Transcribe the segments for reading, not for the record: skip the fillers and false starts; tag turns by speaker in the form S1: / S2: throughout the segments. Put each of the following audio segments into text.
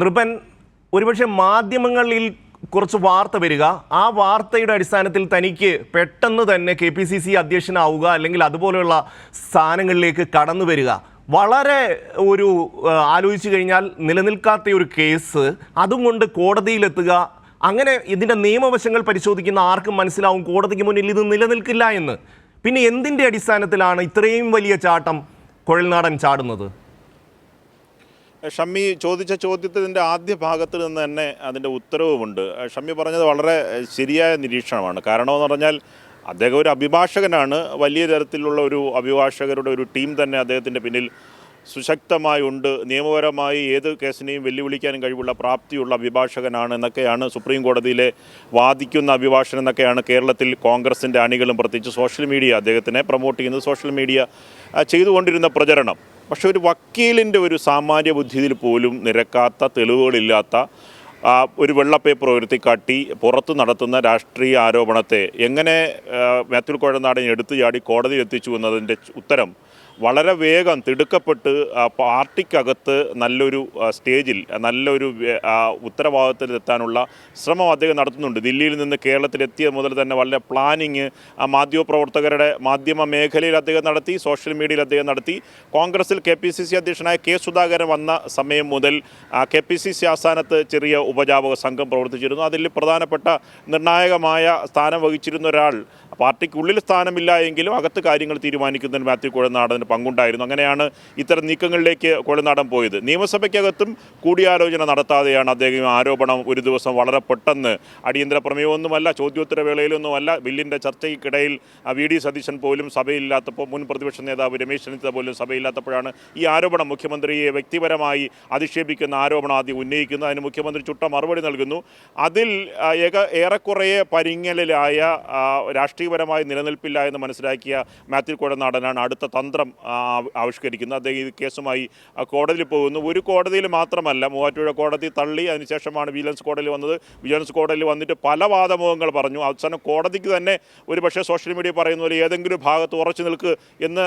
S1: നൃപൻ, ഒരുപക്ഷെ മാധ്യമങ്ങളിൽ കുറച്ച് വാർത്ത വരിക, ആ വാർത്തയുടെ അടിസ്ഥാനത്തിൽ തനിക്ക് പെട്ടെന്ന് തന്നെ KPCC അധ്യക്ഷനാവുക അല്ലെങ്കിൽ അതുപോലെയുള്ള സ്ഥാനങ്ങളിലേക്ക് കടന്നു വരിക, വളരെ ഒരു ആലോചിച്ചു കഴിഞ്ഞാൽ നിലനിൽക്കാത്ത ഒരു കേസ്, അതും കൊണ്ട് കോടതിയിലെത്തുക. അങ്ങനെ ഇതിൻ്റെ നിയമവശങ്ങൾ പരിശോധിക്കുന്ന ആർക്കും മനസ്സിലാവും കോടതിക്ക് മുന്നിൽ ഇത് നിലനിൽക്കില്ല എന്ന്. പിന്നെ എന്തിൻ്റെ അടിസ്ഥാനത്തിലാണ് ഇത്രയും വലിയ ചാട്ടം കുഴൽനാടൻ ചാടുന്നത്?
S2: ഷമ്മി ചോദിച്ച ചോദ്യത്തിൻ്റെ ആദ്യ ഭാഗത്തിൽ നിന്ന് തന്നെ അതിൻ്റെ ഉത്തരവുമുണ്ട്. ഷമ്മി പറഞ്ഞത് വളരെ ശരിയായ നിരീക്ഷണമാണ്. കാരണമെന്ന് പറഞ്ഞാൽ അദ്ദേഹം ഒരു അഭിഭാഷകനാണ്. വലിയ തരത്തിലുള്ള ഒരു അഭിഭാഷകരുടെ ഒരു ടീം തന്നെ അദ്ദേഹത്തിൻ്റെ പിന്നിൽ സുശക്തമായി ഉണ്ട്. നിയമപരമായി ഏത് കേസിനെയും വെല്ലുവിളിക്കാനും കഴിവുള്ള പ്രാപ്തിയുള്ള അഭിഭാഷകനാണ് എന്നൊക്കെയാണ് സുപ്രീം കോടതിയിലെ വാദിക്കുന്ന അഭിഭാഷകൻ എന്നൊക്കെയാണ് കേരളത്തിൽ കോൺഗ്രസിൻ്റെ അണികളും പ്രത്യേകിച്ച് സോഷ്യൽ മീഡിയ അദ്ദേഹത്തിനെ പ്രൊമോട്ട് ചെയ്യുന്നത്, സോഷ്യൽ മീഡിയ ചെയ്തുകൊണ്ടിരുന്ന പ്രചരണം. പക്ഷെ ഒരു വക്കീലിൻ്റെ ഒരു സാമാന്യ ബുദ്ധിയിൽ പോലും നിരക്കാത്ത, തെളിവുകളില്ലാത്ത ഒരു വെള്ളപ്പേപ്പർ ഉയർത്തിക്കാട്ടി പുറത്ത് നടത്തുന്ന രാഷ്ട്രീയ ആരോപണത്തെ എങ്ങനെ മാത്യു കുഴൽനാടൻ എടുത്തു ചാടി കോടതിയിൽ എത്തിച്ചു എന്നതിൻ്റെ ഉത്തരം വളരെ വേഗം തിടുക്കപ്പെട്ട് പാർട്ടിക്കകത്ത് നല്ലൊരു സ്റ്റേജിൽ നല്ലൊരു ഉത്തരവാദിത്തത്തിലെത്താനുള്ള ശ്രമം അദ്ദേഹം നടത്തുന്നുണ്ട്. ദില്ലിയിൽ നിന്ന് കേരളത്തിലെത്തിയ മുതൽ തന്നെ വളരെ പ്ലാനിങ് മാധ്യമപ്രവർത്തകരുടെ മാധ്യമ മേഖലയിൽ അദ്ദേഹം നടത്തി, സോഷ്യൽ മീഡിയയിൽ അദ്ദേഹം നടത്തി. കോൺഗ്രസിൽ KPCC അധ്യക്ഷനായ K. സുധാകരൻ വന്ന സമയം മുതൽ KPCC ആസ്ഥാനത്ത് ചെറിയ ഉപജാപക സംഘം പ്രവർത്തിച്ചിരുന്നു. അതിൽ പ്രധാനപ്പെട്ട നിർണായകമായ സ്ഥാനം വഹിച്ചിരുന്ന ഒരാൾ, പാർട്ടിക്കുള്ളിൽ സ്ഥാനമില്ല എങ്കിലും അകത്ത് കാര്യങ്ങൾ തീരുമാനിക്കുന്നതിന് മാത്യു കുഴൽനാടന് പങ്കുണ്ടായിരുന്നു. അങ്ങനെയാണ് ഇത്തരം നീക്കങ്ങളിലേക്ക് കുഴൽനാടൻ പോയത്. നിയമസഭയ്ക്കകത്തും കൂടിയാലോചന നടത്താതെയാണ് അദ്ദേഹം ആരോപണം ഒരു ദിവസം വളരെ പെട്ടെന്ന്, അടിയന്തര പ്രമേയമൊന്നുമല്ല, ചോദ്യോത്തര വേളയിലൊന്നുമല്ല, ബില്ലിൻ്റെ ചർച്ചയ്ക്കിടയിൽ VD സതീശൻ പോലും സഭയില്ലാത്തപ്പോൾ, മുൻ പ്രതിപക്ഷ നേതാവ് രമേശ് ചെന്നിത്തല പോലും സഭയില്ലാത്തപ്പോഴാണ് ഈ ആരോപണം, മുഖ്യമന്ത്രിയെ വ്യക്തിപരമായി അധിക്ഷേപിക്കുന്ന ആരോപണം ആദ്യം ഉന്നയിക്കുന്നത്. അതിന് മുഖ്യമന്ത്രി ചുട്ട മറുപടി നൽകുന്നു. അതിൽ ഏറെക്കുറെ പരിങ്ങലിലായ, രാഷ്ട്രീയപരമായി നിലനിൽപ്പില്ല എന്ന് മനസ്സിലാക്കിയ മാത്യു കുഴൽനാടനാണ് അടുത്ത തന്ത്രം ആവിഷ്കരിക്കുന്നത്. അദ്ദേഹം ഈ കേസുമായി കോടതിയിൽ പോകുന്നു. ഒരു കോടതിയിൽ മാത്രമല്ല, മൂവാറ്റുപുഴ കോടതി തള്ളി, അതിനുശേഷമാണ് വിജിലൻസ് കോടതിയിൽ വന്നത്. വിജിലൻസ് കോടതിയിൽ വന്നിട്ട് പല വാദമുഖങ്ങൾ പറഞ്ഞു. അവസാനം കോടതിക്ക് തന്നെ ഒരു പക്ഷേ സോഷ്യൽ മീഡിയ പറയുന്ന പോലെ ഏതെങ്കിലും ഭാഗത്ത് ഉറച്ചു നിൽക്ക് എന്ന്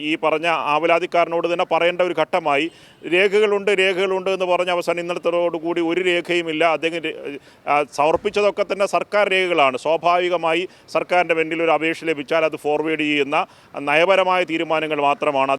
S2: ഈ പറഞ്ഞ ആവലാതിക്കാരനോട് തന്നെ പറയേണ്ട ഒരു ഘട്ടമായി. രേഖകളുണ്ട് എന്ന് പറഞ്ഞ അവസാനം ഇന്നലത്തോടുകൂടി ഒരു രേഖയുമില്ല. അദ്ദേഹം സമർപ്പിച്ചതൊക്കെ തന്നെ സർക്കാർ രേഖകളാണ്. സ്വാഭാവികമായി സർക്കാരിൻ്റെ മുന്നിൽ ഒരു അപേക്ഷ ലഭിച്ചാൽ അത് ഫോർവേഡ് ചെയ്യുന്ന നയപരമായ തീരുമാനങ്ങൾ മാത്രമാണ്.